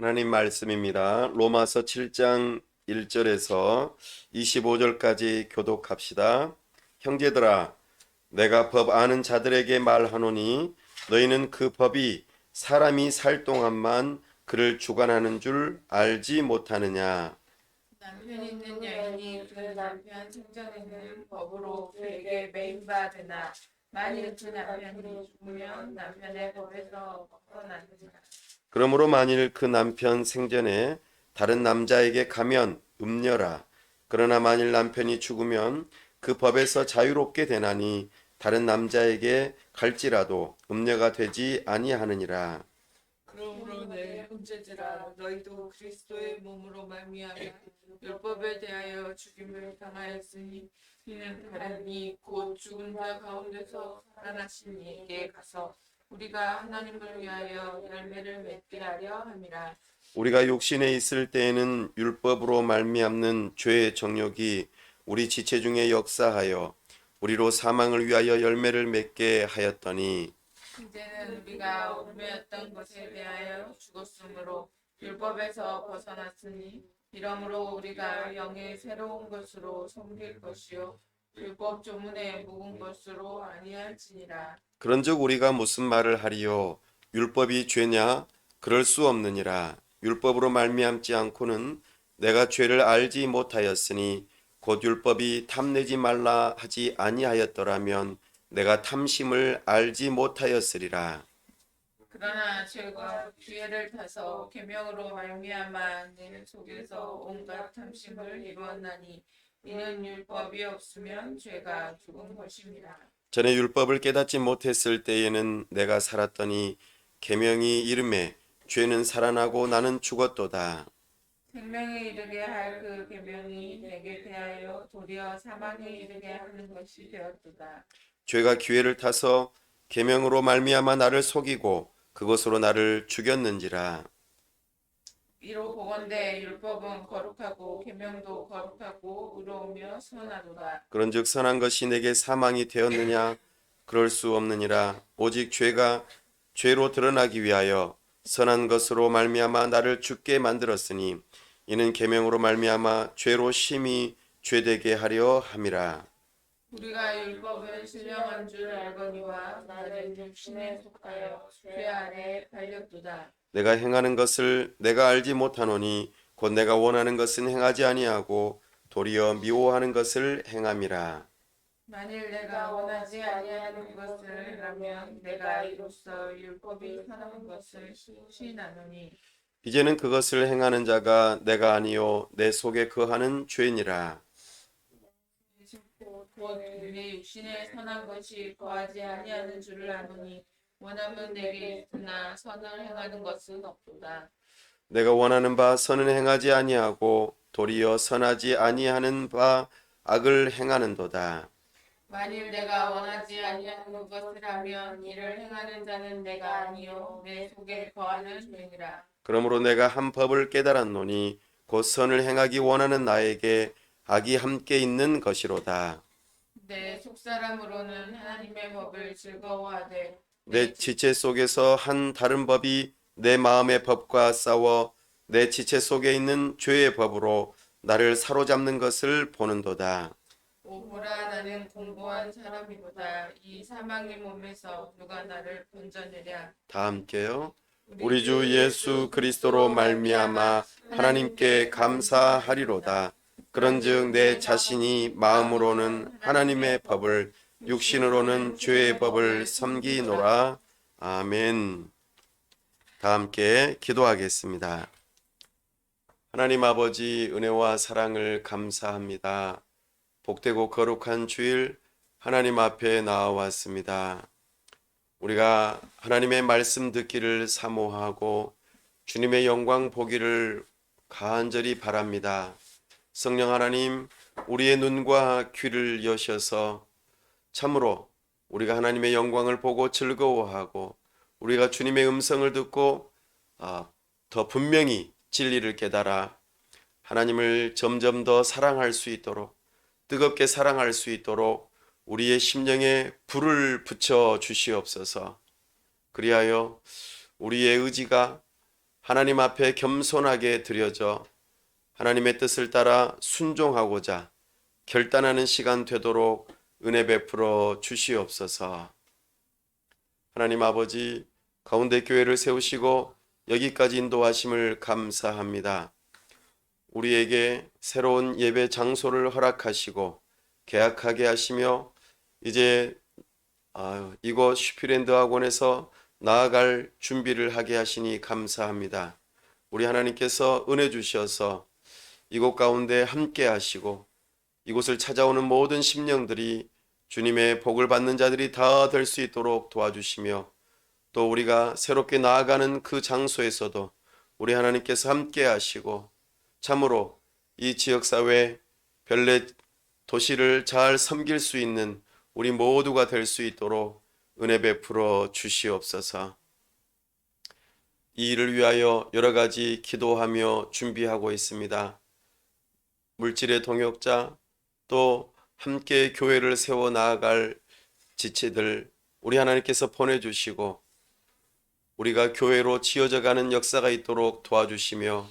하나님 말씀입니다. 로마서 7장 1절에서 25절까지 교독합시다. 형제들아, 내가 법 아는 자들에게 말하노니 너희는 그 법이 사람이 살 동안만 그를 주관하는 줄 알지 못하느냐. 남편 있는 여인이 그 남편 생전에는 법으로 그에게 매임받으나 만일 그 남편이 죽으면 남편의 법에서 벗어나느니라. 그러므로 만일 그 남편 생전에 다른 남자에게 가면 음녀라. 그러나 만일 남편이 죽으면 그 법에서 자유롭게 되나니 다른 남자에게 갈지라도 음녀가 되지 아니하느니라. 그러므로 내 형제들아 너희도 그리스도의 몸으로 말미암아 율법에 대하여 죽임을 당하였으니 이는 다른 이 곧 죽은 자 가운데서 살아나신 이에게 가서 우리가 하나님을 위하여 열매를 맺게 하려 함이라. 우리가 육신에 있을 때에는 율법으로 말미암는 죄의 정욕이 우리 지체 중에 역사하여 우리로 사망을 위하여 열매를 맺게 하였더니 이제는 우리가 얽매였던 것에 대하여 죽었으므로 율법에서 벗어났으니 이러므로 우리가 영의 새로운 것으로 섬길 것이요 율법 조문에 묵은 것으로 아니할지니라. 그런즉 우리가 무슨 말을 하리요? 율법이 죄냐? 그럴 수 없느니라. 율법으로 말미암지 않고는 내가 죄를 알지 못하였으니 곧 율법이 탐내지 말라 하지 아니하였더라면 내가 탐심을 알지 못하였으리라. 그러나 죄가 기회를 타서 계명으로 말미암아 내 속에서 온갖 탐심을 이루었나니 이는 율법이 없으면 죄가 죽은 것입니다. 전에 율법을 깨닫지 못했을 때에는 내가 살았더니 계명이 이름에 죄는 살아나고 나는 죽었도다. 생명에 이르게 할 그 계명이 내게 대하여 도리어 사망에 이르게 하는 것이 되었도다. 죄가 기회를 타서 계명으로 말미암아 나를 속이고 그것으로 나를 죽였는지라. 이로 보건대 율법은 거룩하고 계명도 거룩하고 의로우며 선하도다. 그런즉 선한 것이 내게 사망이 되었느냐? 그럴 수 없느니라. 오직 죄가 죄로 드러나기 위하여 선한 것으로 말미암아 나를 죽게 만들었으니 이는 계명으로 말미암아 죄로 심히 죄되게 하려 함이라. 우리가 율법을 신령한 줄 알거니와 나는 육신에 속하여 죄 아래 달렸도다. 내가 행하는 것을 내가 알지 못하노니 곧 내가 원하는 것은 행하지 아니하고 도리어 미워하는 것을 행함이라. 만일 내가 원하지 아니하는 것을 하면 내가 이로써 율법이 선한 것을 시인하노니 이제는 그것을 행하는 자가 내가 아니요 내 속에 거하는 죄니라. 곧 내 육신에 선한 것이 거하지 아니하는 줄을 아노니 원함은 내게 있으나 선을 행하는 것은 없도다. 내가 원하는 바 선은 행하지 아니하고 도리어 선하지 아니하는 바 악을 행하는도다. 만일 내가 원하지 아니하는 것을 하면 이를 행하는 자는 내가 아니요 내 속에 거하는 죄니라. 그러므로 내가 한 법을 깨달았노니 곧 선을 행하기 원하는 나에게 악이 함께 있는 것이로다. 내 속사람으로는 하나님의 법을 즐거워하되 내 지체 속에서 한 다른 법이 내 마음의 법과 싸워 내 지체 속에 있는 죄의 법으로 나를 사로잡는 것을 보는도다. 오 보라 나는 공고한 사람이로다. 이 사망의 몸에서 누가 나를 건져내랴. 다 함께요. 우리 주 예수 그리스도로 말미암아 하나님께 감사하리로다. 그런즉 내 자신이 마음으로는 하나님의 법을 육신으로는 죄의 법을 섬기노라. 아멘. 다 함께 기도하겠습니다. 하나님 아버지 은혜와 사랑을 감사합니다. 복되고 거룩한 주일 하나님 앞에 나와왔습니다. 우리가 하나님의 말씀 듣기를 사모하고 주님의 영광 보기를 간절히 바랍니다. 성령 하나님, 우리의 눈과 귀를 여셔서 참으로 우리가 하나님의 영광을 보고 즐거워하고 우리가 주님의 음성을 듣고 더 분명히 진리를 깨달아 하나님을 점점 더 사랑할 수 있도록 뜨겁게 사랑할 수 있도록 우리의 심령에 불을 붙여 주시옵소서. 그리하여 우리의 의지가 하나님 앞에 겸손하게 드려져 하나님의 뜻을 따라 순종하고자 결단하는 시간 되도록 은혜 베풀어 주시옵소서. 하나님 아버지, 가운데 교회를 세우시고 여기까지 인도하심을 감사합니다. 우리에게 새로운 예배 장소를 허락하시고 계약하게 하시며 이제 이곳 슈피랜드 학원에서 나아갈 준비를 하게 하시니 감사합니다. 우리 하나님께서 은혜 주셔서 이곳 가운데 함께 하시고 이곳을 찾아오는 모든 심령들이 주님의 복을 받는 자들이 다 될 수 있도록 도와주시며 또 우리가 새롭게 나아가는 그 장소에서도 우리 하나님께서 함께 하시고 참으로 이 지역사회 별내 도시를 잘 섬길 수 있는 우리 모두가 될 수 있도록 은혜 베풀어 주시옵소서. 이 일을 위하여 여러 가지 기도하며 준비하고 있습니다. 물질의 동역자 또 함께 교회를 세워 나아갈 지체들 우리 하나님께서 보내주시고 우리가 교회로 지어져 가는 역사가 있도록 도와주시며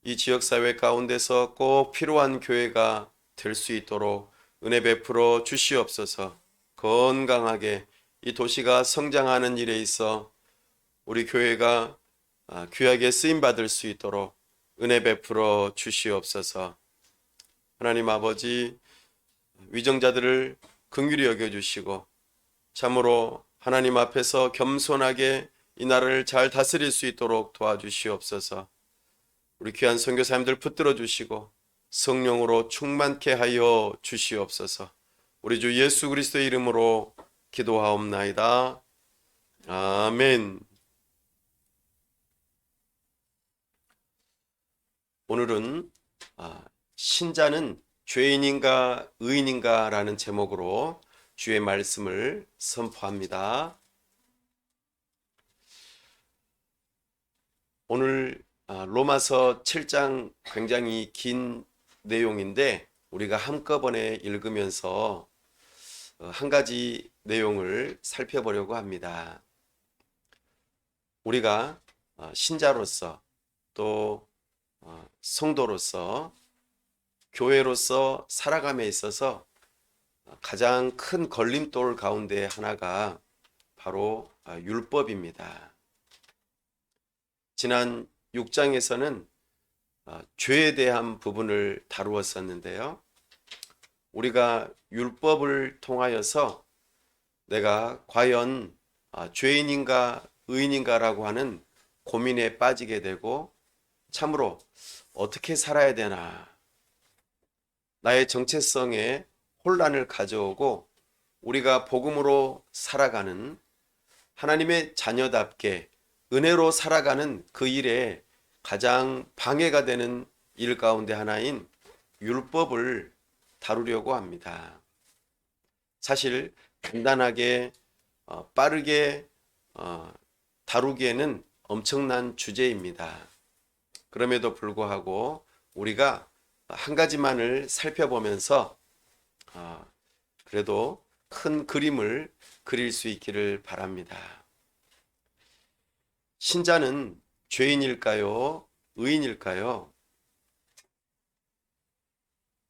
이 지역사회 가운데서 꼭 필요한 교회가 될 수 있도록 은혜 베풀어 주시옵소서. 건강하게 이 도시가 성장하는 일에 있어 우리 교회가 귀하게 쓰임받을 수 있도록 은혜 베풀어 주시옵소서. 하나님 아버지, 위정자들을 긍휼히 여겨주시고 참으로 하나님 앞에서 겸손하게 이 나라를 잘 다스릴 수 있도록 도와주시옵소서. 우리 귀한 선교사님들 붙들어 주시고 성령으로 충만케 하여 주시옵소서. 우리 주 예수 그리스도의 이름으로 기도하옵나이다. 아멘. 오늘은 신자는 죄인인가 의인인가 라는 제목으로 주의 말씀을 선포합니다. 오늘 로마서 7장 굉장히 긴 내용인데 우리가 한꺼번에 읽으면서 한 가지 내용을 살펴보려고 합니다. 우리가 신자로서 또 성도로서 교회로서 살아감에 있어서 가장 큰 걸림돌 가운데 하나가 바로 율법입니다. 지난 6장에서는 죄에 대한 부분을 다루었었는데요. 우리가 율법을 통하여서 내가 과연 죄인인가 의인인가라고 하는 고민에 빠지게 되고 참으로 어떻게 살아야 되나 나의 정체성에 혼란을 가져오고 우리가 복음으로 살아가는 하나님의 자녀답게 은혜로 살아가는 그 일에 가장 방해가 되는 일 가운데 하나인 율법을 다루려고 합니다. 사실 간단하게 빠르게 다루기에는 엄청난 주제입니다. 그럼에도 불구하고 우리가 한 가지만을 살펴보면서 그래도 큰 그림을 그릴 수 있기를 바랍니다. 신자는 죄인일까요? 의인일까요?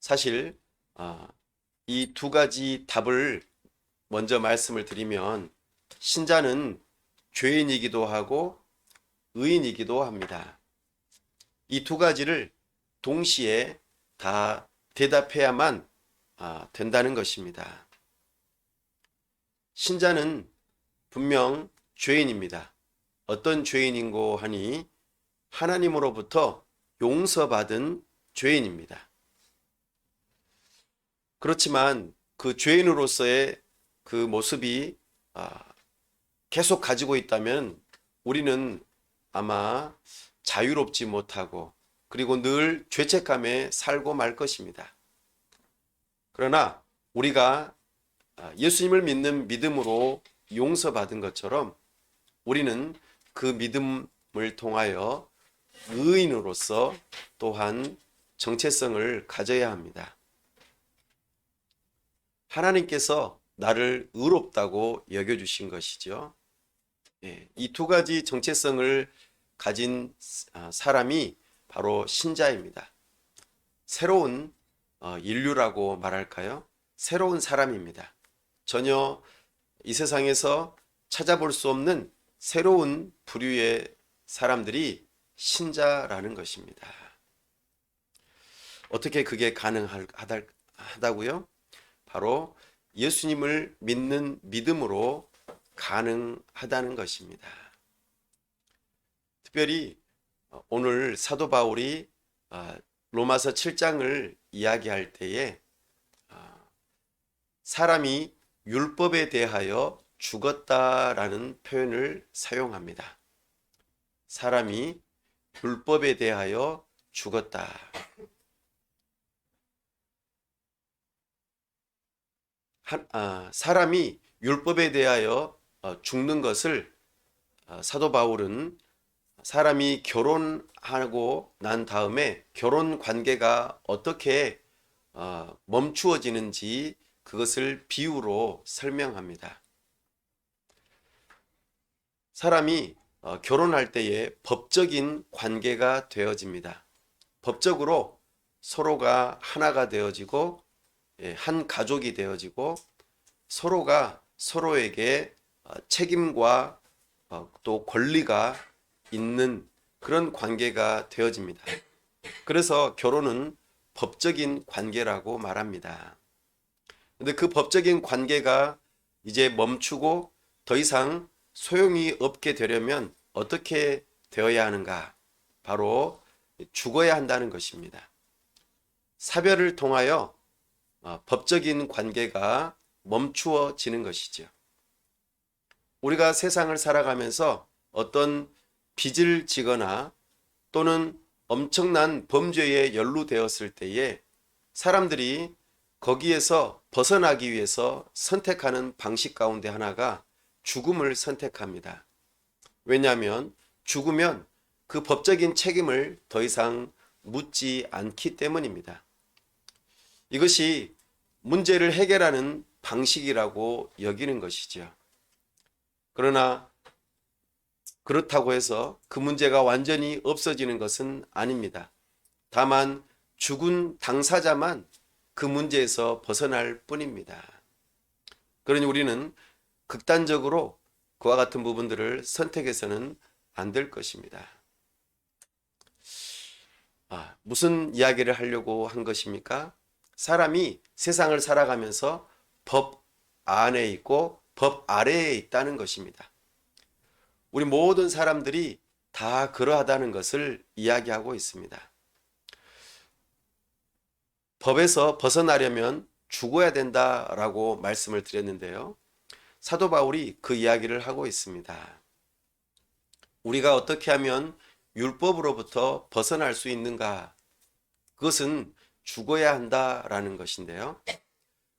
사실 이 두 가지 답을 먼저 말씀을 드리면 신자는 죄인이기도 하고 의인이기도 합니다. 이 두 가지를 동시에 다 대답해야만 된다는 것입니다. 신자는 분명 죄인입니다. 어떤 죄인인고 하니 하나님으로부터 용서받은 죄인입니다. 그렇지만 그 죄인으로서의 그 모습이 계속 가지고 있다면 우리는 아마 자유롭지 못하고 그리고 늘 죄책감에 살고 말 것입니다. 그러나 우리가 예수님을 믿는 믿음으로 용서받은 것처럼 우리는 그 믿음을 통하여 의인으로서 또한 정체성을 가져야 합니다. 하나님께서 나를 의롭다고 여겨주신 것이죠. 이 두 가지 정체성을 가진 사람이 바로 신자입니다. 새로운 인류라고 말할까요? 새로운 사람입니다. 전혀 이 세상에서 찾아볼 수 없는 새로운 부류의 사람들이 신자라는 것입니다. 어떻게 그게 가능하다고요? 바로 예수님을 믿는 믿음으로 가능하다는 것입니다. 특별히 오늘 사도 바울이 로마서 7장을 이야기할 때에 사람이 율법에 대하여 죽었다라는 표현을 사용합니다. 사람이 율법에 대하여 죽었다. 사람이 율법에 대하여 죽는 것을 사도 바울은 사람이 결혼하고 난 다음에 결혼 관계가 어떻게 멈추어지는지 그것을 비유로 설명합니다. 사람이 결혼할 때에 법적인 관계가 되어집니다. 법적으로 서로가 하나가 되어지고 한 가족이 되어지고 서로가 서로에게 책임과 또 권리가 있는 그런 관계가 되어집니다. 그래서 결혼은 법적인 관계라고 말합니다. 근데 그 법적인 관계가 이제 멈추고 더 이상 소용이 없게 되려면 어떻게 되어야 하는가? 바로 죽어야 한다는 것입니다. 사별을 통하여 법적인 관계가 멈추어지는 것이죠. 우리가 세상을 살아가면서 어떤 빚을 지거나 또는 엄청난 범죄에 연루되었을 때에 사람들이 거기에서 벗어나기 위해서 선택하는 방식 가운데 하나가 죽음을 선택합니다. 왜냐하면 죽으면 그 법적인 책임을 더 이상 묻지 않기 때문입니다. 이것이 문제를 해결하는 방식이라고 여기는 것이죠. 그러나 그렇다고 해서 그 문제가 완전히 없어지는 것은 아닙니다. 다만 죽은 당사자만 그 문제에서 벗어날 뿐입니다. 그러니 우리는 극단적으로 그와 같은 부분들을 선택해서는 안 될 것입니다. 무슨 이야기를 하려고 한 것입니까? 사람이 세상을 살아가면서 법 안에 있고 법 아래에 있다는 것입니다. 우리 모든 사람들이 다 그러하다는 것을 이야기하고 있습니다. 법에서 벗어나려면 죽어야 된다라고 말씀을 드렸는데요. 사도 바울이 그 이야기를 하고 있습니다. 우리가 어떻게 하면 율법으로부터 벗어날 수 있는가? 그것은 죽어야 한다라는 것인데요.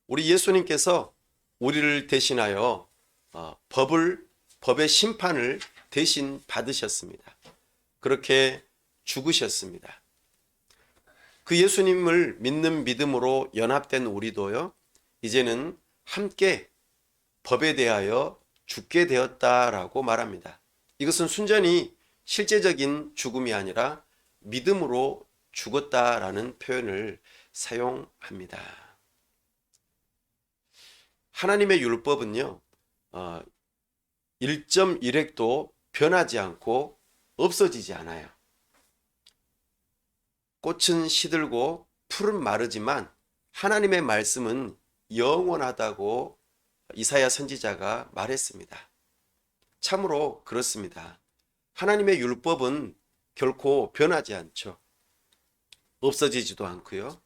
우리 예수님께서 우리를 대신하여 법의 심판을 대신 받으셨습니다. 그렇게 죽으셨습니다. 그 예수님을 믿는 믿음으로 연합된 우리도요, 이제는 함께 법에 대하여 죽게 되었다라고 말합니다. 이것은 순전히 실제적인 죽음이 아니라 믿음으로 죽었다라는 표현을 사용합니다. 하나님의 율법은요, 1.1획도 변하지 않고 없어지지 않아요. 꽃은 시들고 풀은 마르지만 하나님의 말씀은 영원하다고 이사야 선지자가 말했습니다. 참으로 그렇습니다. 하나님의 율법은 결코 변하지 않죠. 없어지지도 않고요.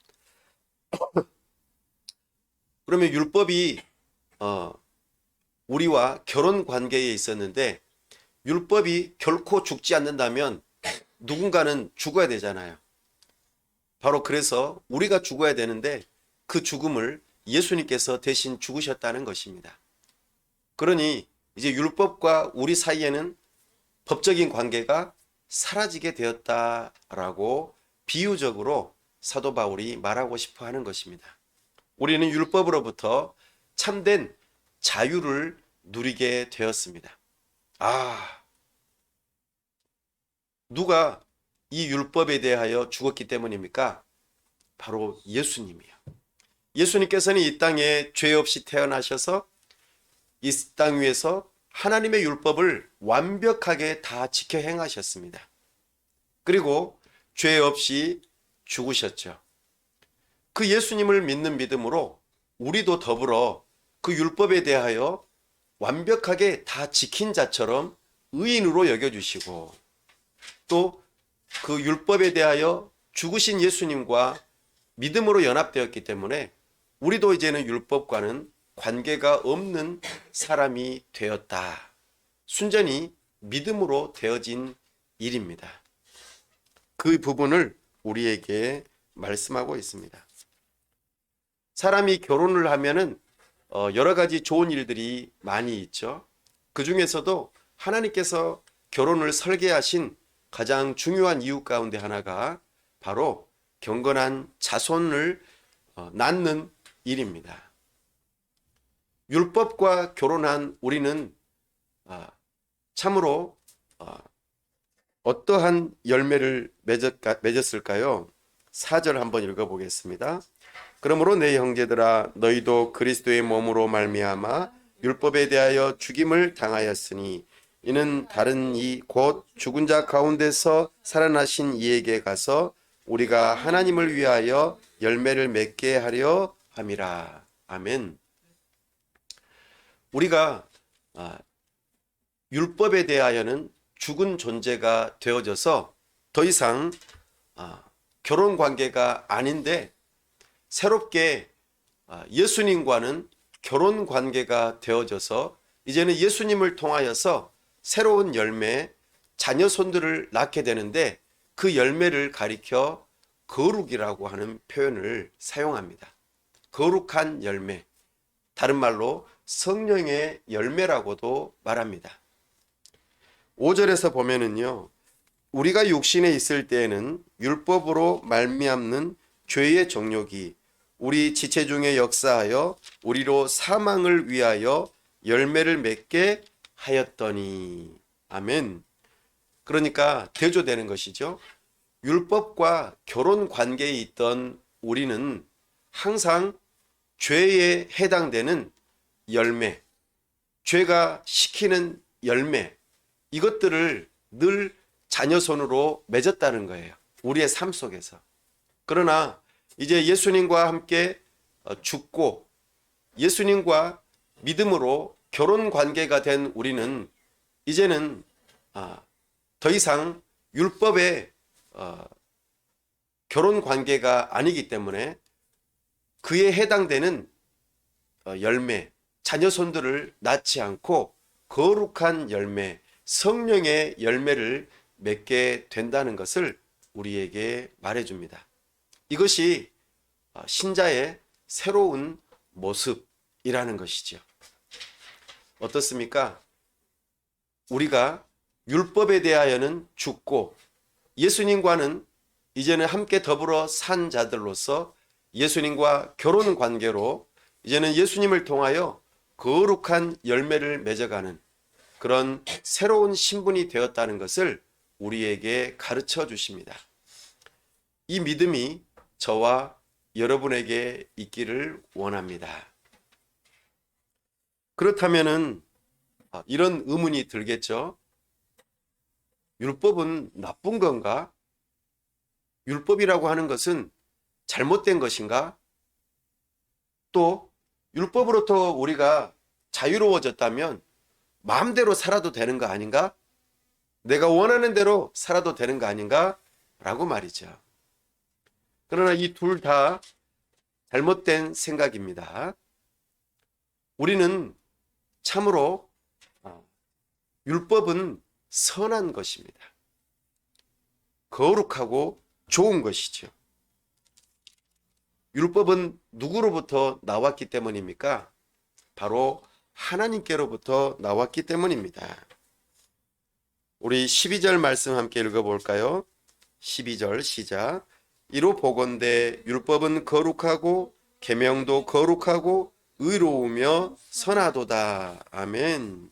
그러면 율법이 우리와 결혼 관계에 있었는데 율법이 결코 죽지 않는다면 누군가는 죽어야 되잖아요. 바로 그래서 우리가 죽어야 되는데 그 죽음을 예수님께서 대신 죽으셨다는 것입니다. 그러니 이제 율법과 우리 사이에는 법적인 관계가 사라지게 되었다라고 비유적으로 사도 바울이 말하고 싶어 하는 것입니다. 우리는 율법으로부터 참된 자유를 누리게 되었습니다. 누가 이 율법에 대하여 죽었기 때문입니까? 바로 예수님이요. 예수님께서는 이 땅에 죄 없이 태어나셔서 이 땅 위에서 하나님의 율법을 완벽하게 다 지켜 행하셨습니다. 그리고 죄 없이 죽으셨죠. 그 예수님을 믿는 믿음으로 우리도 더불어 그 율법에 대하여 완벽하게 다 지킨 자처럼 의인으로 여겨주시고, 또 그 율법에 대하여 죽으신 예수님과 믿음으로 연합되었기 때문에 우리도 이제는 율법과는 관계가 없는 사람이 되었다. 순전히 믿음으로 되어진 일입니다. 그 부분을 우리에게 말씀하고 있습니다. 사람이 결혼을 하면은 여러 가지 좋은 일들이 많이 있죠. 그 중에서도 하나님께서 결혼을 설계하신 가장 중요한 이유 가운데 하나가 바로 경건한 자손을 낳는 일입니다. 율법과 결혼한 우리는 참으로 어떠한 열매를 맺었을까요? 4절 한번 읽어보겠습니다. 그러므로 내 형제들아 너희도 그리스도의 몸으로 말미암아 율법에 대하여 죽임을 당하였으니 이는 다른 이 곧 죽은 자 가운데서 살아나신 이에게 가서 우리가 하나님을 위하여 열매를 맺게 하려 함이라. 아멘. 우리가 율법에 대하여는 죽은 존재가 되어져서 더 이상 결혼 관계가 아닌데 새롭게 예수님과는 결혼 관계가 되어져서 이제는 예수님을 통하여서 새로운 열매, 자녀손들을 낳게 되는데 그 열매를 가리켜 거룩이라고 하는 표현을 사용합니다. 거룩한 열매, 다른 말로 성령의 열매라고도 말합니다. 5절에서 보면은요, 우리가 육신에 있을 때에는 율법으로 말미암는 죄의 정욕이 우리 지체 중에 역사하여 우리로 사망을 위하여 열매를 맺게 하였더니. 아멘. 그러니까 대조되는 것이죠. 율법과 결혼 관계에 있던 우리는 항상 죄에 해당되는 열매, 죄가 시키는 열매, 이것들을 늘 자녀손으로 맺었다는 거예요. 우리의 삶 속에서. 그러나 이제 예수님과 함께 죽고 예수님과 믿음으로 결혼 관계가 된 우리는 이제는 더 이상 율법의 결혼 관계가 아니기 때문에 그에 해당되는 열매, 자녀손들을 낳지 않고 거룩한 열매, 성령의 열매를 맺게 된다는 것을 우리에게 말해줍니다. 이것이 신자의 새로운 모습이라는 것이죠. 어떻습니까? 우리가 율법에 대하여는 죽고 예수님과는 이제는 함께 더불어 산 자들로서 예수님과 결혼 관계로 이제는 예수님을 통하여 거룩한 열매를 맺어가는 그런 새로운 신분이 되었다는 것을 우리에게 가르쳐 주십니다. 이 믿음이 저와 여러분에게 있기를 원합니다. 그렇다면은 이런 의문이 들겠죠. 율법은 나쁜 건가? 율법이라고 하는 것은 잘못된 것인가? 또 율법으로부터 우리가 자유로워졌다면 마음대로 살아도 되는 거 아닌가? 내가 원하는 대로 살아도 되는 거 아닌가? 라고 말이죠. 그러나 이 둘 다 잘못된 생각입니다. 우리는 참으로 율법은 선한 것입니다. 거룩하고 좋은 것이죠. 율법은 누구로부터 나왔기 때문입니까? 바로 하나님께로부터 나왔기 때문입니다. 우리 12절 말씀 함께 읽어볼까요? 12절 시작. 이로 보건대 율법은 거룩하고 계명도 거룩하고 의로우며 선하도다. 아멘.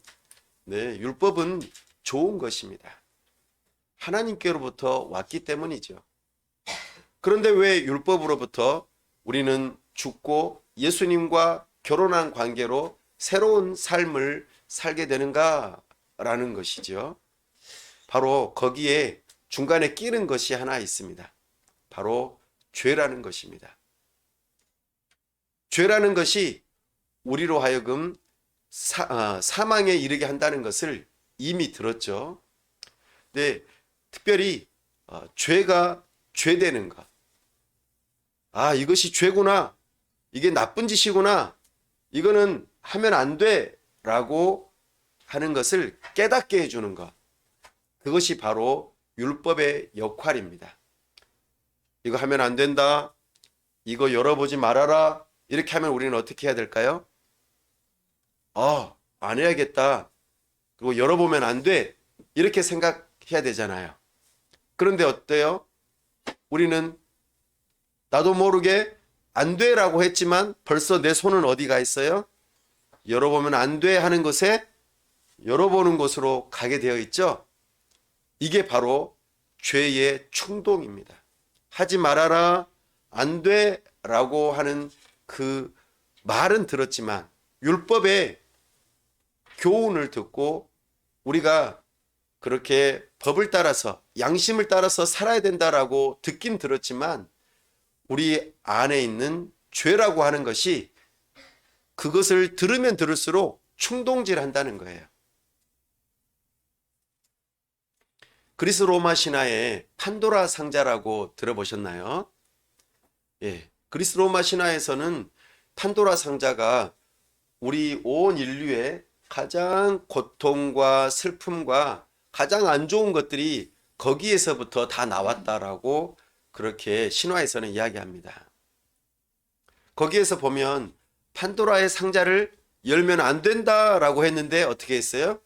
네, 율법은 좋은 것입니다. 하나님께로부터 왔기 때문이죠. 그런데 왜 율법으로부터 우리는 죽고 예수님과 결혼한 관계로 새로운 삶을 살게 되는가라는 것이죠. 바로 거기에 중간에 끼는 것이 하나 있습니다. 바로 죄라는 것입니다. 죄라는 것이 우리로 하여금 사망에 이르게 한다는 것을 이미 들었죠. 근데 특별히 죄가 죄되는 것. 이것이 죄구나. 이게 나쁜 짓이구나. 이거는 하면 안 돼. 라고 하는 것을 깨닫게 해주는 것. 그것이 바로 율법의 역할입니다. 이거 하면 안 된다. 이거 열어보지 말아라. 이렇게 하면 우리는 어떻게 해야 될까요? 안 해야겠다. 그리고 열어보면 안 돼. 이렇게 생각해야 되잖아요. 그런데 어때요? 우리는 나도 모르게 안 돼라고 했지만 벌써 내 손은 어디가 있어요? 열어보면 안 돼 하는 것에 열어보는 곳으로 가게 되어 있죠. 이게 바로 죄의 충동입니다. 하지 말아라, 안 돼라고 하는 그 말은 들었지만 율법의 교훈을 듣고 우리가 그렇게 법을 따라서 양심을 따라서 살아야 된다라고 듣긴 들었지만 우리 안에 있는 죄라고 하는 것이 그것을 들으면 들을수록 충동질한다는 거예요. 그리스 로마 신화에 판도라 상자라고 들어보셨나요? 예, 그리스 로마 신화에서는 판도라 상자가 우리 온 인류의 가장 고통과 슬픔과 가장 안 좋은 것들이 거기에서부터 다 나왔다라고 그렇게 신화에서는 이야기합니다. 거기에서 보면 판도라의 상자를 열면 안 된다라고 했는데 어떻게 했어요?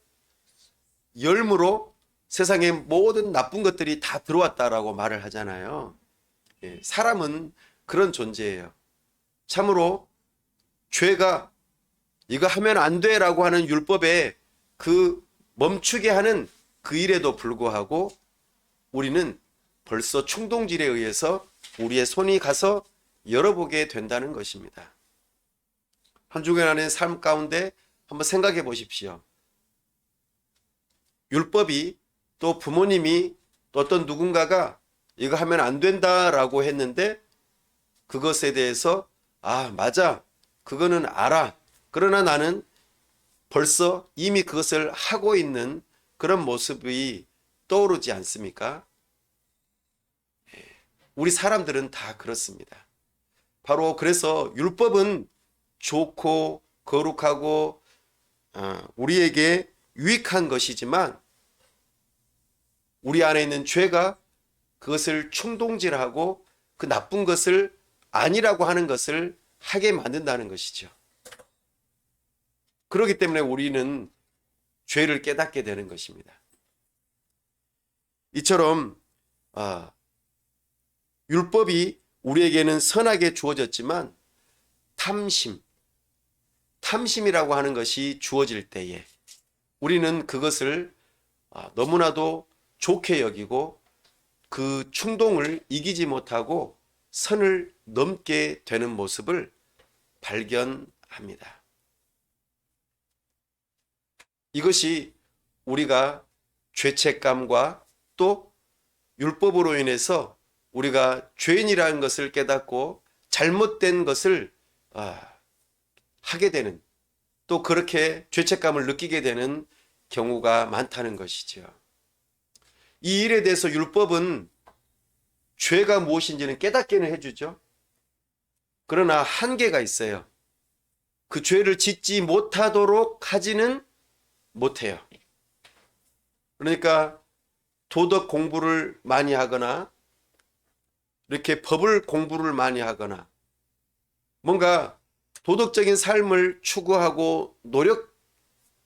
열므로 세상의 모든 나쁜 것들이 다 들어왔다라고 말을 하잖아요. 예, 사람은 그런 존재예요. 참으로 죄가 이거 하면 안 돼라고 하는 율법에 그 멈추게 하는 그 일에도 불구하고 우리는 벌써 충동질에 의해서 우리의 손이 가서 열어보게 된다는 것입니다. 한 주간의 삶 가운데 한번 생각해 보십시오. 율법이 또 부모님이 또 어떤 누군가가 이거 하면 안 된다라고 했는데 그것에 대해서 맞아. 그거는 알아. 그러나 나는 벌써 이미 그것을 하고 있는 그런 모습이 떠오르지 않습니까? 우리 사람들은 다 그렇습니다. 바로 그래서 율법은 좋고 거룩하고 우리에게 유익한 것이지만 우리 안에 있는 죄가 그것을 충동질하고 그 나쁜 것을 아니라고 하는 것을 하게 만든다는 것이죠. 그렇기 때문에 우리는 죄를 깨닫게 되는 것입니다. 이처럼 율법이 우리에게는 선하게 주어졌지만 탐심이라고 하는 것이 주어질 때에 우리는 그것을 너무나도 좋게 여기고 그 충동을 이기지 못하고 선을 넘게 되는 모습을 발견합니다. 이것이 우리가 죄책감과 또 율법으로 인해서 우리가 죄인이라는 것을 깨닫고 잘못된 것을 하게 되는 또 그렇게 죄책감을 느끼게 되는 경우가 많다는 것이죠. 이 일에 대해서 율법은 죄가 무엇인지는 깨닫게는 해주죠. 그러나 한계가 있어요. 그 죄를 짓지 못하도록 하지는 못해요. 그러니까 도덕 공부를 많이 하거나 이렇게 법을 공부를 많이 하거나 뭔가 도덕적인 삶을 추구하고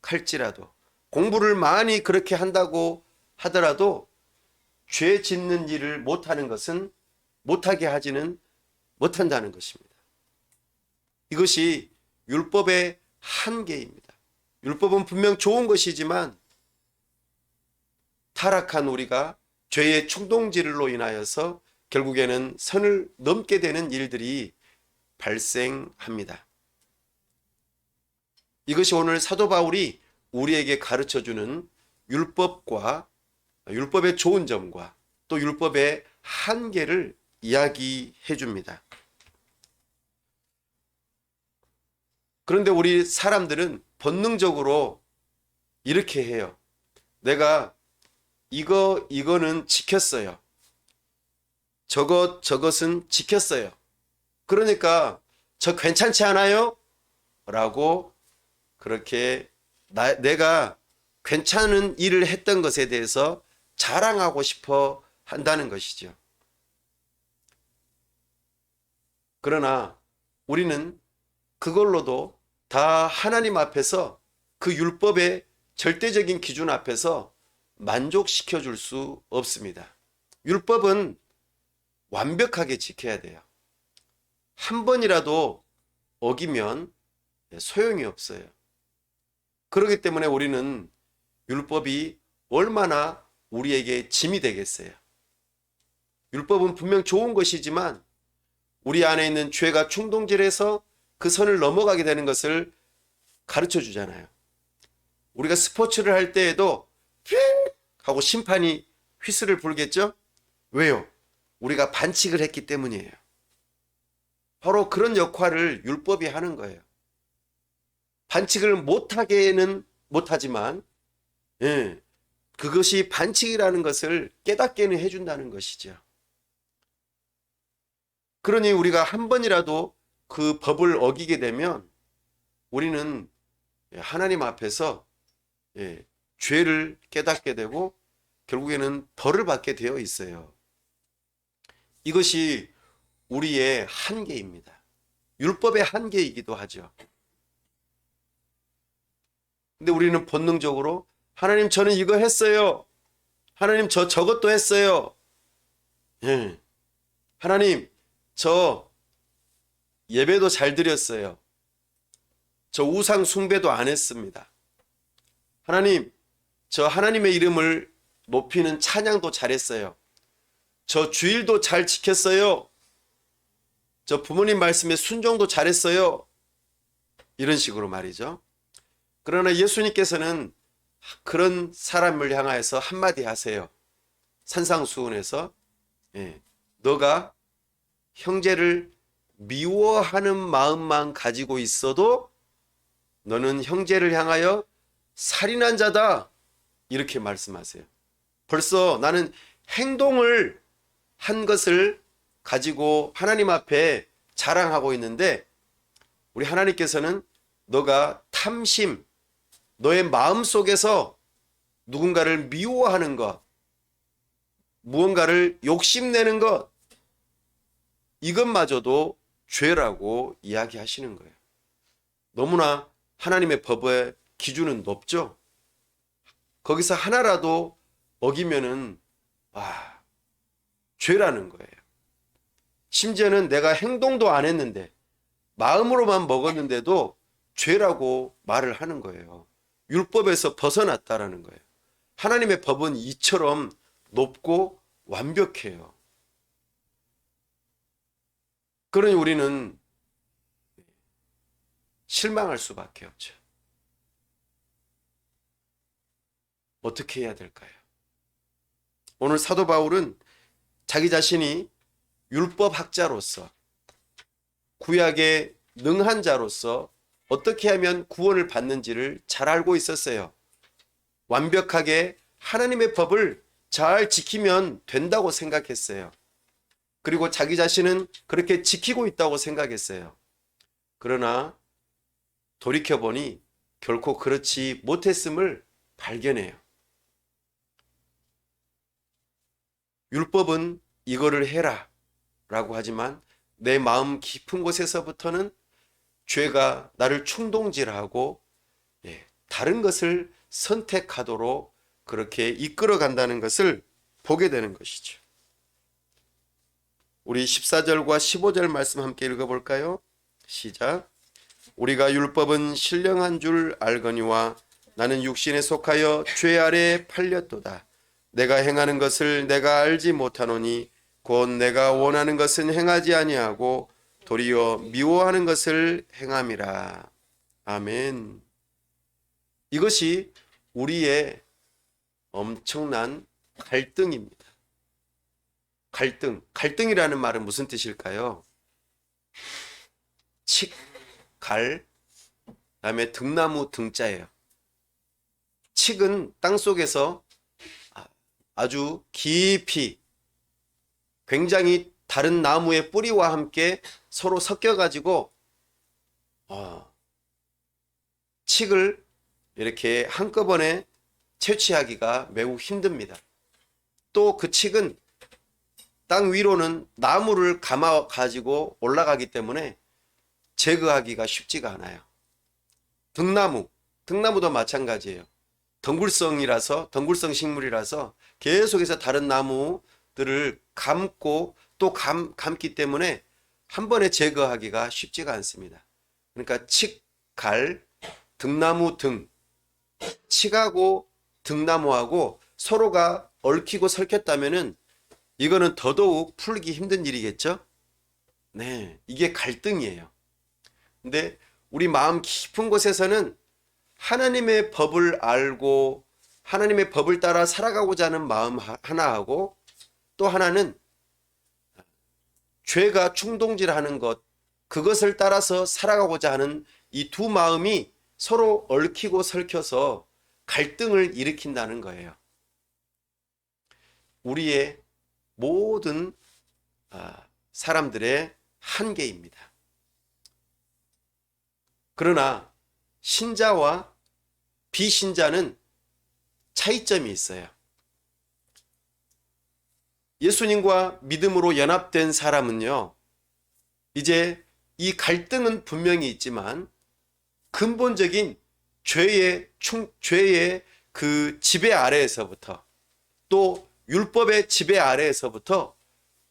노력할지라도 공부를 많이 그렇게 한다고 하더라도 죄 짓는 일을 못하는 것은 못하게 하지는 못한다는 것입니다. 이것이 율법의 한계입니다. 율법은 분명 좋은 것이지만 타락한 우리가 죄의 충동질로 인하여서 결국에는 선을 넘게 되는 일들이 발생합니다. 이것이 오늘 사도 바울이 우리에게 가르쳐주는 율법과 율법의 좋은 점과 또 율법의 한계를 이야기해 줍니다. 그런데 우리 사람들은 본능적으로 이렇게 해요. 내가 이거는 지켰어요. 저것은 지켰어요. 그러니까 저 괜찮지 않아요? 라고 그렇게 내가 괜찮은 일을 했던 것에 대해서 자랑하고 싶어 한다는 것이죠. 그러나 우리는 그걸로도 다 하나님 앞에서 그 율법의 절대적인 기준 앞에서 만족시켜 줄 수 없습니다. 율법은 완벽하게 지켜야 돼요. 한 번이라도 어기면 소용이 없어요. 그렇기 때문에 우리는 율법이 얼마나 우리에게 짐이 되겠어요. 율법은 분명 좋은 것이지만 우리 안에 있는 죄가 충동질해서 그 선을 넘어가게 되는 것을 가르쳐 주잖아요. 우리가 스포츠를 할 때에도 휙 하고 심판이 휘슬을 불겠죠? 왜요? 우리가 반칙을 했기 때문이에요. 바로 그런 역할을 율법이 하는 거예요. 반칙을 못하게는 못하지만 그것이 반칙이라는 것을 깨닫게는 해준다는 것이죠. 그러니 우리가 한 번이라도 그 법을 어기게 되면 우리는 하나님 앞에서 죄를 깨닫게 되고 결국에는 벌을 받게 되어 있어요. 이것이 우리의 한계입니다. 율법의 한계이기도 하죠. 근데 우리는 본능적으로 하나님 저는 이거 했어요. 하나님 저것도 했어요. 하나님 저 예배도 잘 드렸어요. 저 우상 숭배도 안 했습니다. 하나님 저 하나님의 이름을 높이는 찬양도 잘했어요. 저 주일도 잘 지켰어요. 저 부모님 말씀에 순종도 잘했어요. 이런 식으로 말이죠. 그러나 예수님께서는 그런 사람을 향하여서 한마디 하세요. 산상수훈에서 너가 형제를 미워하는 마음만 가지고 있어도 너는 형제를 향하여 살인한 자다. 이렇게 말씀하세요. 벌써 나는 행동을 한 것을 가지고 하나님 앞에 자랑하고 있는데 우리 하나님께서는 너가 탐심, 너의 마음 속에서 누군가를 미워하는 것, 무언가를 욕심내는 것, 이것마저도 죄라고 이야기하시는 거예요. 너무나 하나님의 법의 기준은 높죠. 거기서 하나라도 어기면은 죄라는 거예요. 심지어는 내가 행동도 안 했는데 마음으로만 먹었는데도 죄라고 말을 하는 거예요. 율법에서 벗어났다라는 거예요. 하나님의 법은 이처럼 높고 완벽해요. 그러니 우리는 실망할 수밖에 없죠. 어떻게 해야 될까요? 오늘 사도 바울은 자기 자신이 율법학자로서 구약의 능한 자로서 어떻게 하면 구원을 받는지를 잘 알고 있었어요. 완벽하게 하나님의 법을 잘 지키면 된다고 생각했어요. 그리고 자기 자신은 그렇게 지키고 있다고 생각했어요. 그러나 돌이켜보니 결코 그렇지 못했음을 발견해요. 율법은 이거를 해라 라고 하지만 내 마음 깊은 곳에서부터는 죄가 나를 충동질하고 다른 것을 선택하도록 그렇게 이끌어 간다는 것을 보게 되는 것이죠. 우리 14절과 15절 말씀 함께 읽어볼까요? 시작. 우리가 율법은 신령한 줄 알거니와 나는 육신에 속하여 죄 아래 팔렸도다. 내가 행하는 것을 내가 알지 못하노니 곧 내가 원하는 것은 행하지 아니하고 도리어 미워하는 것을 행함이라. 아멘. 이것이 우리의 엄청난 갈등입니다. 갈등이라는 말은 무슨 뜻일까요? 칡, 갈, 그다음에 등나무 등자예요. 칡은 땅속에서 아주 깊이 굉장히 다른 나무의 뿌리와 함께 서로 섞여가지고 칡을 이렇게 한꺼번에 채취하기가 매우 힘듭니다. 또 그 칡은 땅 위로는 나무를 감아 가지고 올라가기 때문에 제거하기가 쉽지가 않아요. 등나무도 마찬가지예요. 덩굴성 식물이라서 계속해서 다른 나무들을 감고 또 감기 때문에 한 번에 제거하기가 쉽지가 않습니다. 그러니까 칡, 갈, 등나무 등, 칡하고 등나무하고 서로가 얽히고 설켰다면은 이거는 더더욱 풀기 힘든 일이겠죠? 네, 이게 갈등이에요. 근데 우리 마음 깊은 곳에서는 하나님의 법을 알고 하나님의 법을 따라 살아가고자 하는 마음 하나하고 또 하나는 죄가 충동질하는 것, 그것을 따라서 살아가고자 하는 이 두 마음이 서로 얽히고 설켜서 갈등을 일으킨다는 거예요. 우리의 모든 사람들의 한계입니다. 그러나 신자와 비신자는 차이점이 있어요. 예수님과 믿음으로 연합된 사람은요, 이제 이 갈등은 분명히 있지만 근본적인 죄의 그 지배 아래에서부터 또 율법의 지배 아래에서부터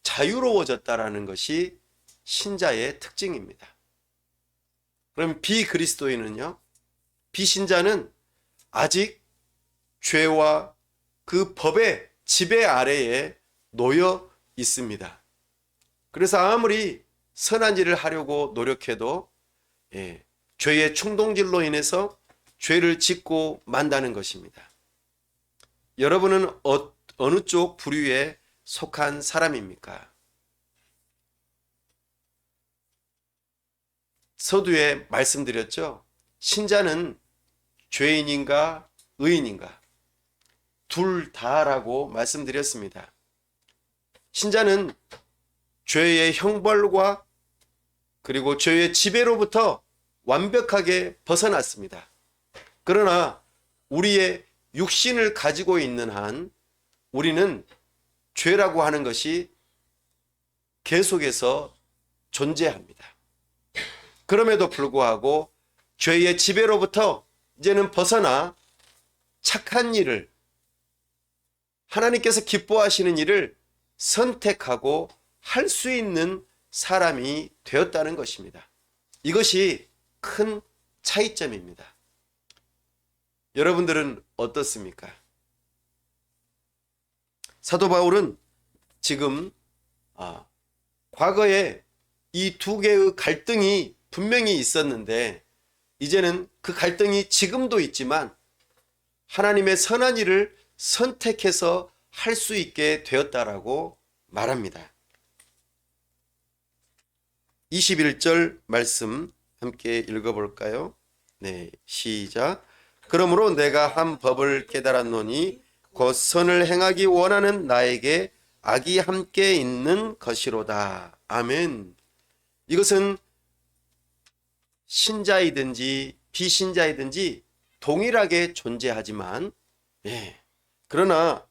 자유로워졌다라는 것이 신자의 특징입니다. 그럼 비그리스도인은요, 비신자는 아직 죄와 그 법의 지배 아래에 놓여 있습니다. 그래서 아무리 선한 일을 하려고 노력해도 죄의 충동질로 인해서 죄를 짓고 만다는 것입니다. 여러분은 어느 쪽 부류에 속한 사람입니까? 서두에 말씀드렸죠. 신자는 죄인인가 의인인가 둘 다라고 말씀드렸습니다. 신자는 죄의 형벌과 그리고 죄의 지배로부터 완벽하게 벗어났습니다. 그러나 우리의 육신을 가지고 있는 한 우리는 죄라고 하는 것이 계속해서 존재합니다. 그럼에도 불구하고 죄의 지배로부터 이제는 벗어나 착한 일을, 하나님께서 기뻐하시는 일을 선택하고 할 수 있는 사람이 되었다는 것입니다. 이것이 큰 차이점입니다. 여러분들은 어떻습니까? 사도 바울은 지금 과거에 이 두 개의 갈등이 분명히 있었는데 이제는 그 갈등이 지금도 있지만 하나님의 선한 일을 선택해서 할 수 있게 되었다라고 말합니다. 21절 말씀 함께 읽어볼까요? 네, 시작. 그러므로 내가 한 법을 깨달았노니 곧 선을 행하기 원하는 나에게 악이 함께 있는 것이로다. 아멘. 이것은 신자이든지 비신자이든지 동일하게 존재하지만 그러나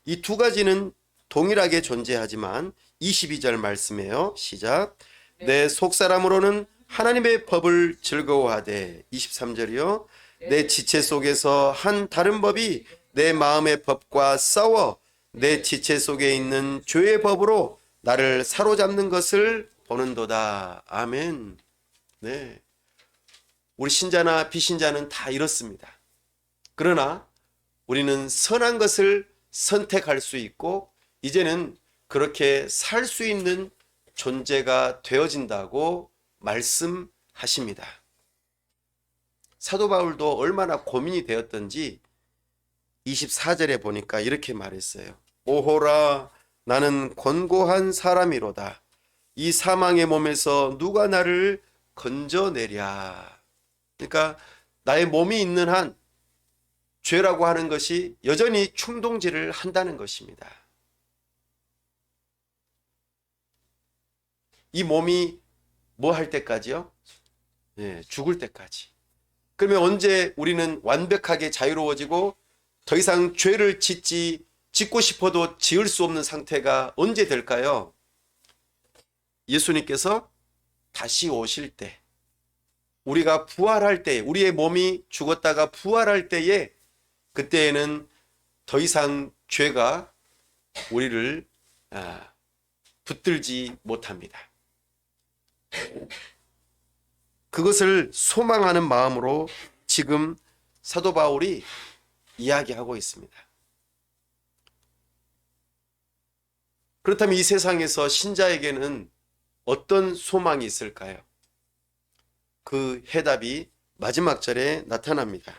이 두 가지는 동일하게 존재하지만 22절 말씀이에요. 시작. 내 속사람으로는 하나님의 법을 즐거워하되 23절이요. 내 지체 속에서 한 다른 법이 내 마음의 법과 싸워 내 지체 속에 있는 죄의 법으로 나를 사로잡는 것을 보는도다. 아멘. 네. 우리 신자나 비신자는 다 이렇습니다. 그러나 우리는 선한 것을 선택할 수 있고 이제는 그렇게 살 수 있는 존재가 되어진다고 말씀하십니다. 사도 바울도 얼마나 고민이 되었던지 24절에 보니까 이렇게 말했어요. 오호라 나는 곤고한 사람이로다. 이 사망의 몸에서 누가 나를 건져내랴. 그러니까 나의 몸이 있는 한 죄라고 하는 것이 여전히 충동질을 한다는 것입니다. 이 몸이 뭐 할 때까지요? 죽을 때까지. 그러면 언제 우리는 완벽하게 자유로워지고 더 이상 죄를 짓고 싶어도 지을 수 없는 상태가 언제 될까요? 예수님께서 다시 오실 때, 우리가 부활할 때, 우리의 몸이 죽었다가 부활할 때에 그때에는 더 이상 죄가 우리를 붙들지 못합니다. 그것을 소망하는 마음으로 지금 사도 바울이 이야기하고 있습니다. 그렇다면 이 세상에서 신자에게는 어떤 소망이 있을까요? 그 해답이 마지막 절에 나타납니다.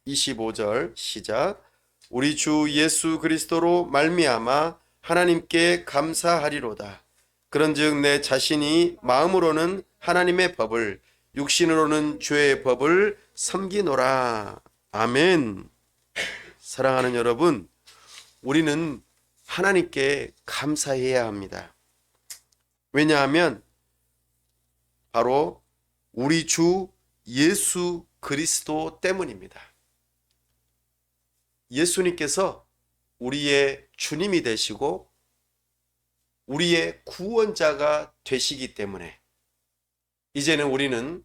25절 시작. 우리 주 예수 그리스도로 말미암아 하나님께 감사하리로다. 그런즉 내 자신이 마음으로는 하나님의 법을 육신으로는 죄의 법을 섬기노라. 아멘. 사랑하는 여러분, 우리는 하나님께 감사해야 합니다. 왜냐하면 바로 우리 주 예수 그리스도 때문입니다. 예수님께서 우리의 주님이 되시고 우리의 구원자가 되시기 때문에 이제는 우리는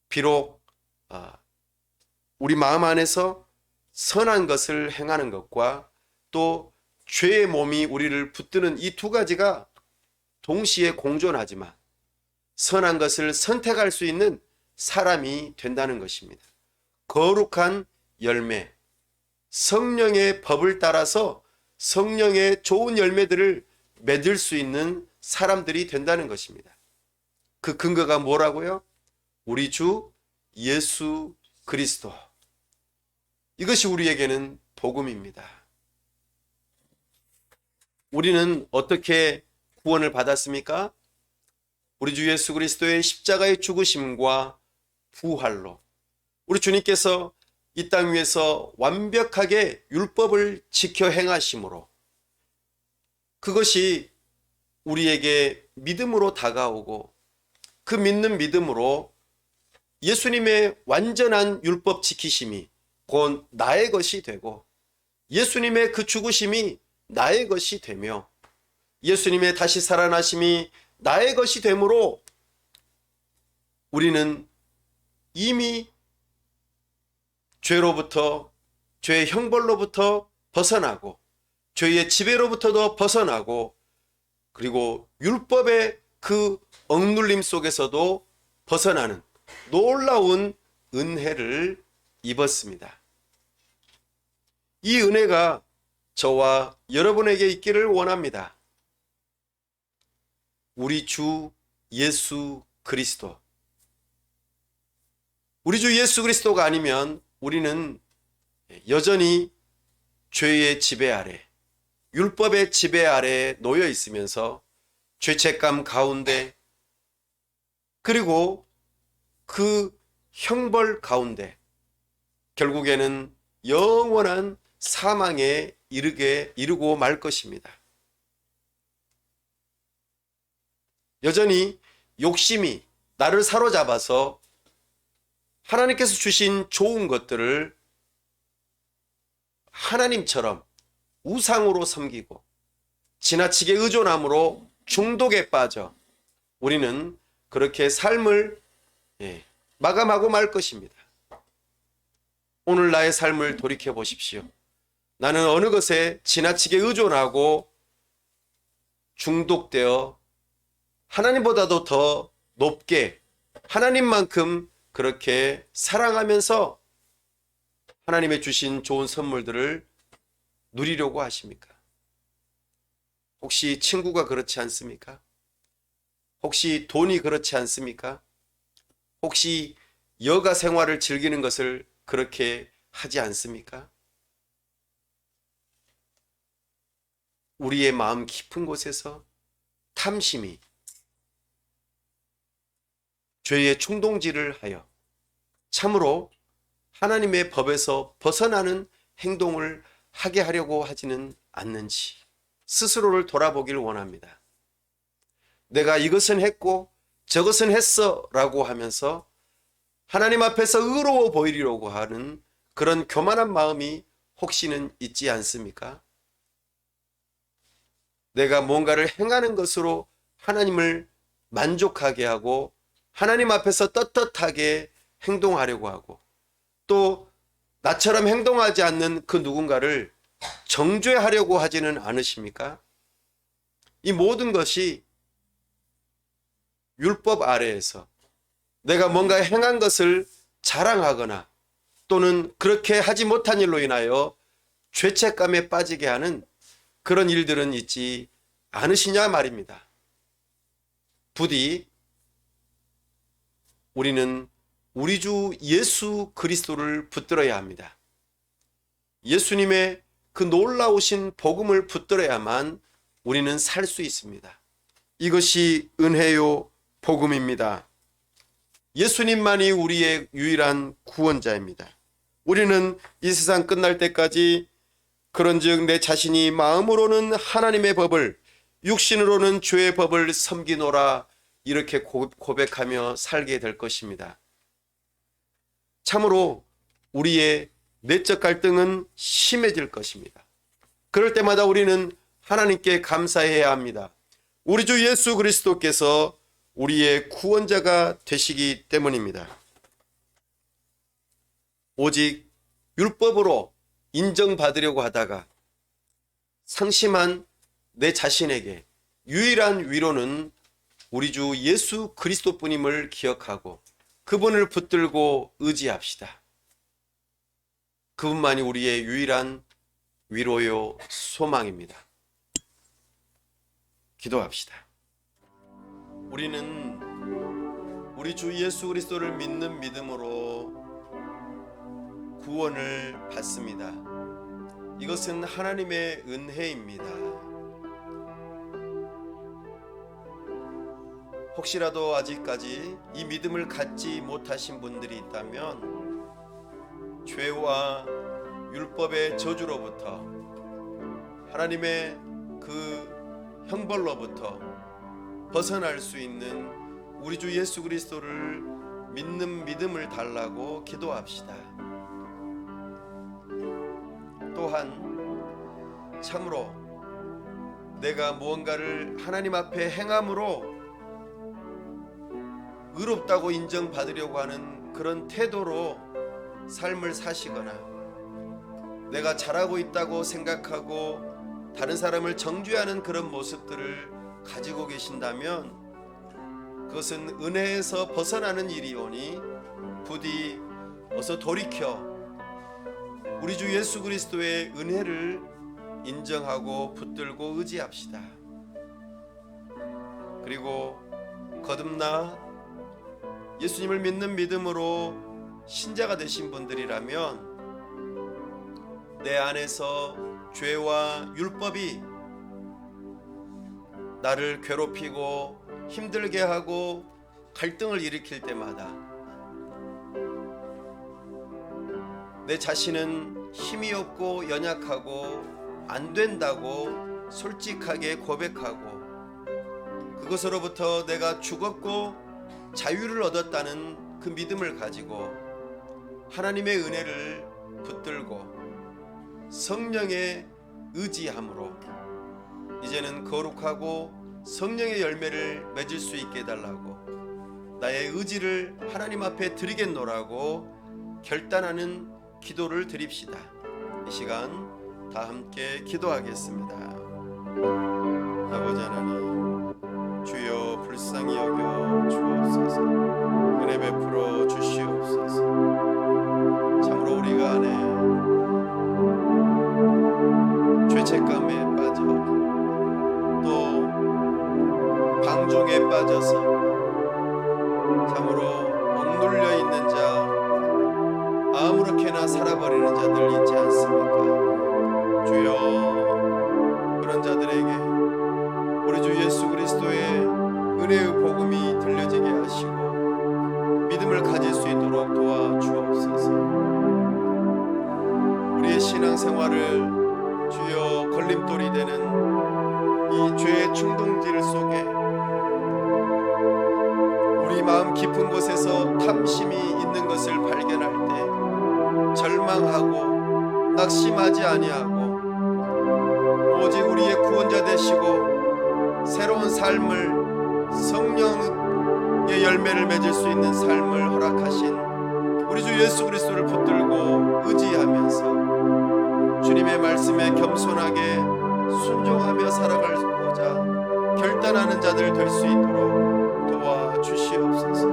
비록 우리 마음 안에서 선한 것을 행하는 것과 또 죄의 몸이 우리를 붙드는 이 두 가지가 동시에 공존하지만 선한 것을 선택할 수 있는 사람이 된다는 것입니다. 거룩한 열매, 성령의 법을 따라서 성령의 좋은 열매들을 맺을 수 있는 사람들이 된다는 것입니다. 그 근거가 뭐라고요? 우리 주 예수 그리스도. 이것이 우리에게는 복음입니다. 우리는 어떻게 구원을 받았습니까? 우리 주 예수 그리스도의 십자가의 죽으심과 부활로 우리 주님께서 이 땅 위에서 완벽하게 율법을 지켜 행하심으로 그것이 우리에게 믿음으로 다가오고 그 믿는 믿음으로 예수님의 완전한 율법 지키심이 곧 나의 것이 되고 예수님의 그 죽으심이 나의 것이 되며 예수님의 다시 살아나심이 나의 것이 되므로 우리는 이미 죄로부터 죄의 형벌로부터 벗어나고 죄의 지배로부터도 벗어나고 그리고 율법의 그 억눌림 속에서도 벗어나는 놀라운 은혜를 입었습니다. 이 은혜가 저와 여러분에게 있기를 원합니다. 우리 주 예수 그리스도. 우리 주 예수 그리스도가 아니면 우리는 여전히 죄의 지배 아래, 율법의 지배 아래에 놓여 있으면서 죄책감 가운데 그리고 그 형벌 가운데 결국에는 영원한 사망에 이르고 말 것입니다. 여전히 욕심이 나를 사로잡아서 하나님께서 주신 좋은 것들을 하나님처럼 우상으로 섬기고 지나치게 의존함으로 중독에 빠져 우리는 그렇게 삶을 마감하고 말 것입니다. 오늘 나의 삶을 돌이켜 보십시오. 나는 어느 것에 지나치게 의존하고 중독되어 하나님보다도 더 높게 하나님만큼 그렇게 사랑하면서 하나님의 주신 좋은 선물들을 누리려고 하십니까? 혹시 친구가 그렇지 않습니까? 혹시 돈이 그렇지 않습니까? 혹시 여가 생활을 즐기는 것을 그렇게 하지 않습니까? 우리의 마음 깊은 곳에서 탐심이 죄의 충동질을 하여 참으로 하나님의 법에서 벗어나는 행동을 하게 하려고 하지는 않는지 스스로를 돌아보길 원합니다. 내가 이것은 했고 저것은 했어 라고 하면서 하나님 앞에서 의로워 보이려고 하는 그런 교만한 마음이 혹시는 있지 않습니까? 내가 뭔가를 행하는 것으로 하나님을 만족하게 하고 하나님 앞에서 떳떳하게 행동하려고 하고 또 나처럼 행동하지 않는 그 누군가를 정죄하려고 하지는 않으십니까? 이 모든 것이 율법 아래에서 내가 뭔가 행한 것을 자랑하거나 또는 그렇게 하지 못한 일로 인하여 죄책감에 빠지게 하는 그런 일들은 있지 않으시냐 말입니다. 부디 우리는 우리 주 예수 그리스도를 붙들어야 합니다. 예수님의 그 놀라우신 복음을 붙들어야만 우리는 살 수 있습니다. 이것이 은혜요 복음입니다. 예수님만이 우리의 유일한 구원자입니다. 우리는 이 세상 끝날 때까지 그런즉 내 자신이 마음으로는 하나님의 법을 육신으로는 죄의 법을 섬기노라 이렇게 고백하며 살게 될 것입니다. 참으로 우리의 내적 갈등은 심해질 것입니다. 그럴 때마다 우리는 하나님께 감사해야 합니다. 우리 주 예수 그리스도께서 우리의 구원자가 되시기 때문입니다. 오직 율법으로 인정받으려고 하다가 상심한 내 자신에게 유일한 위로는 우리 주 예수 그리스도뿐임을 기억하고 그분을 붙들고 의지합시다. 그분만이 우리의 유일한 위로요 소망입니다. 기도합시다. 우리는 우리 주 예수 그리스도를 믿는 믿음으로 구원을 받습니다. 이것은 하나님의 은혜입니다. 혹시라도 아직까지 이 믿음을 갖지 못하신 분들이 있다면 죄와 율법의 저주로부터 하나님의 그 형벌로부터 벗어날 수 있는 우리 주 예수 그리스도를 믿는 믿음을 달라고 기도합시다. 또한 참으로 내가 무언가를 하나님 앞에 행함으로 의롭다고 인정받으려고 하는 그런 태도로 삶을 사시거나 내가 잘하고 있다고 생각하고 다른 사람을 정죄하는 그런 모습들을 가지고 계신다면 그것은 은혜에서 벗어나는 일이오니 부디 어서 돌이켜 우리 주 예수 그리스도의 은혜를 인정하고 붙들고 의지합시다. 그리고 거듭나 예수님을 믿는 믿음으로 신자가 되신 분들이라면 내 안에서 죄와 율법이 나를 괴롭히고 힘들게 하고 갈등을 일으킬 때마다 내 자신은 힘이 없고 연약하고 안 된다고 솔직하게 고백하고 그것으로부터 내가 죽었고 자유를 얻었다는 그 믿음을 가지고 하나님의 은혜를 붙들고 성령의 의지함으로 이제는 거룩하고 성령의 열매를 맺을 수 있게 해달라고 나의 의지를 하나님 앞에 드리겠노라고 결단하는 기도를 드립시다. 이 시간 다 함께 기도하겠습니다. 아버지 하나님, 주여 불쌍히 여겨 주옵소서. 은혜 베풀어 주시옵소서. 참으로 우리가 안에 죄책감에 빠져 또 방종에 빠져서 참으로 억눌려 있는 자, 아무렇게나 살아버리는 자들 있지 않습니까? 주여, 그런 자들에게 우리 주 예수 그리스도의 은혜의 복음이 들려지게 하시고 믿음을 가질 수 있도록 도와주옵소서. 우리의 신앙생활을 주여 걸림돌이 되는 이 죄의 충동질 속에 우리 마음 깊은 곳에서 탐심이 있는 것을 발견할 때 절망하고 낙심하지 아니하고 오직 우리의 구원자 되시고 새로운 삶을 성령의 열매를 맺을 수 있는 삶을 허락하신 우리 주 예수 그리스도를 붙들고 의지하면서 주님의 말씀에 겸손하게 순종하며 살아가고자 결단하는 자들 될 수 있도록 도와주시옵소서.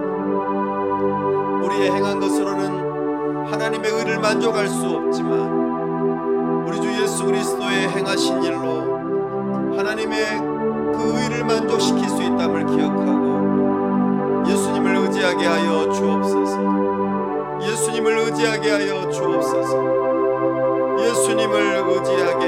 우리의 행한 것으로는 하나님의 의를 만족할 수 없지만 우리 주 예수 그리스도의 행하신 일로 하나님의 그 의를 만족시킬 수 있다를 기억하고 예수님을 의지하게 하여 주옵소서. 예수님을 의지하게 하여 주옵소서. 예수님을 의지하게